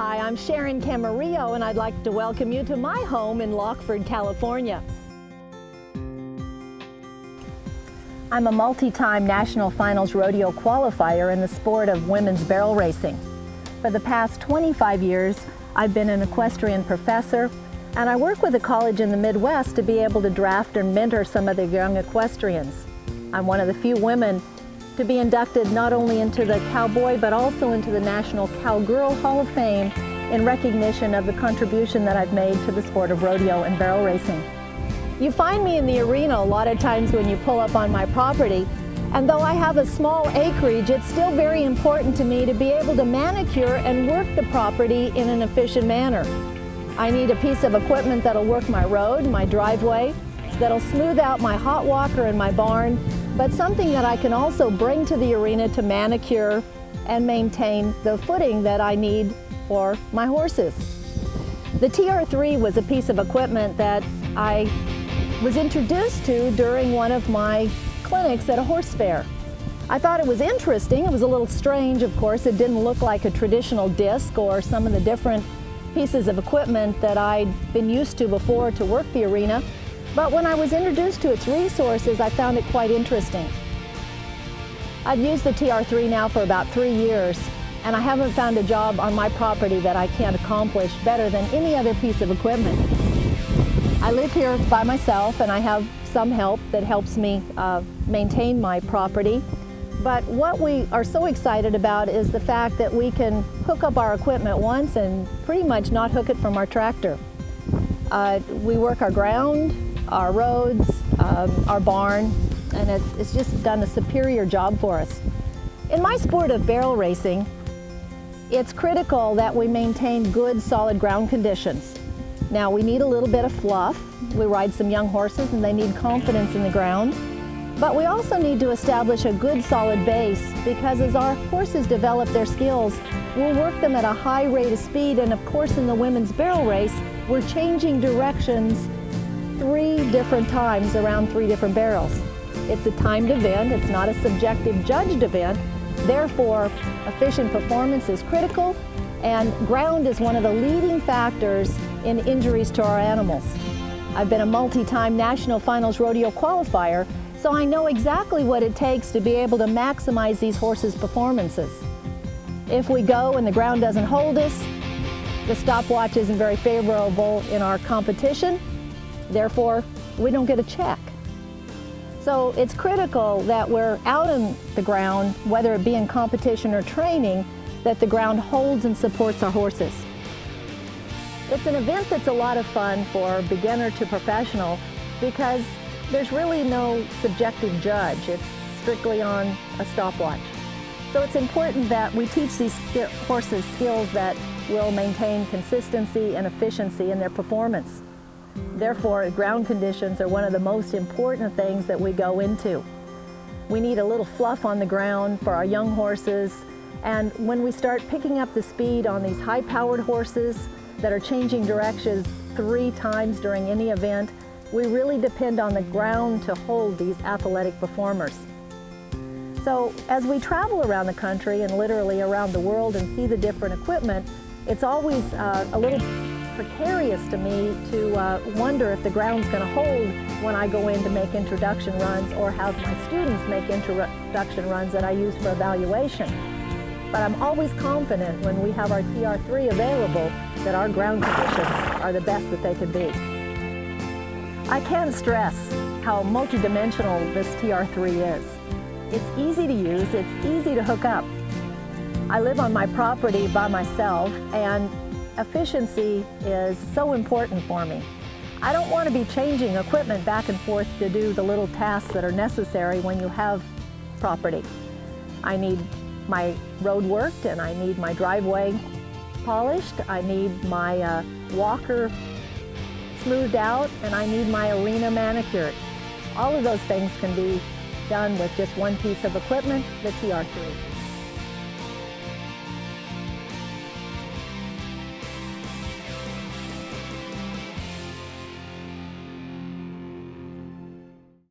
Hi, I'm Sharon Camarillo, and I'd like to welcome you to my home in Lockford, California. I'm a multi-time National Finals Rodeo qualifier in the sport of women's barrel racing. For the past 25 years, I've been an equestrian professor, and I work with a college in the Midwest to be able to draft and mentor some of the young equestrians. I'm one of the few women to be inducted not only into the Cowboy but also into the National Cowgirl Hall of Fame in recognition of the contribution that I've made to the sport of rodeo and barrel racing. You find me in the arena a lot of times when you pull up on my property, and though I have a small acreage, it's still very important to me to be able to manicure and work the property in an efficient manner. I need a piece of equipment that'll work my road, my driveway, that'll smooth out my hot walker and my barn, but something that I can also bring to the arena to manicure and maintain the footing that I need for my horses. The TR3 was a piece of equipment that I was introduced to during one of my clinics at a horse fair. I thought it was interesting. It was a little strange, of course. It didn't look like a traditional disc or some of the different pieces of equipment that I'd been used to before to work the arena. But when I was introduced to its resources, I found it quite interesting. I've used the TR3 now for about 3 years, and I haven't found a job on my property that I can't accomplish better than any other piece of equipment. I live here by myself, and I have some help that helps me maintain my property. But what we are so excited about is the fact that we can hook up our equipment once and pretty much not hook it from our tractor. We work our ground, our roads, our barn, and it's just done a superior job for us. In my sport of barrel racing, it's critical that we maintain good, solid ground conditions. Now, we need a little bit of fluff. We ride some young horses and they need confidence in the ground. But we also need to establish a good, solid base, because as our horses develop their skills, we'll work them at a high rate of speed, and of course in the women's barrel race, we're changing directions 3 different times around 3 different barrels. It's a timed event, it's not a subjective judged event, therefore efficient performance is critical, and ground is one of the leading factors in injuries to our animals. I've been a multi-time National Finals Rodeo qualifier, so I know exactly what it takes to be able to maximize these horses' performances. If we go and the ground doesn't hold us, the stopwatch isn't very favorable in our competition, therefore we don't get a check. So it's critical that we're out on the ground, whether it be in competition or training, that the ground holds and supports our horses. It's an event that's a lot of fun for beginner to professional because there's really no subjective judge. It's strictly on a stopwatch. So it's important that we teach these horses skills that will maintain consistency and efficiency in their performance. Therefore, ground conditions are one of the most important things that we go into. We need a little fluff on the ground for our young horses, and when we start picking up the speed on these high-powered horses that are changing directions 3 times during any event, we really depend on the ground to hold these athletic performers. So as we travel around the country and literally around the world and see the different equipment, it's always a little precarious to me to wonder if the ground's going to hold when I go in to make introduction runs or have my students make introduction runs that I use for evaluation. But I'm always confident when we have our TR3 available that our ground conditions are the best that they can be. I can't stress how multidimensional this TR3 is. It's easy to use, it's easy to hook up. I live on my property by myself, and efficiency is so important for me. I don't want to be changing equipment back and forth to do the little tasks that are necessary when you have property. I need my road worked, and I need my driveway polished, I need my walker smoothed out, and I need my arena manicured. All of those things can be done with just one piece of equipment, the TR3.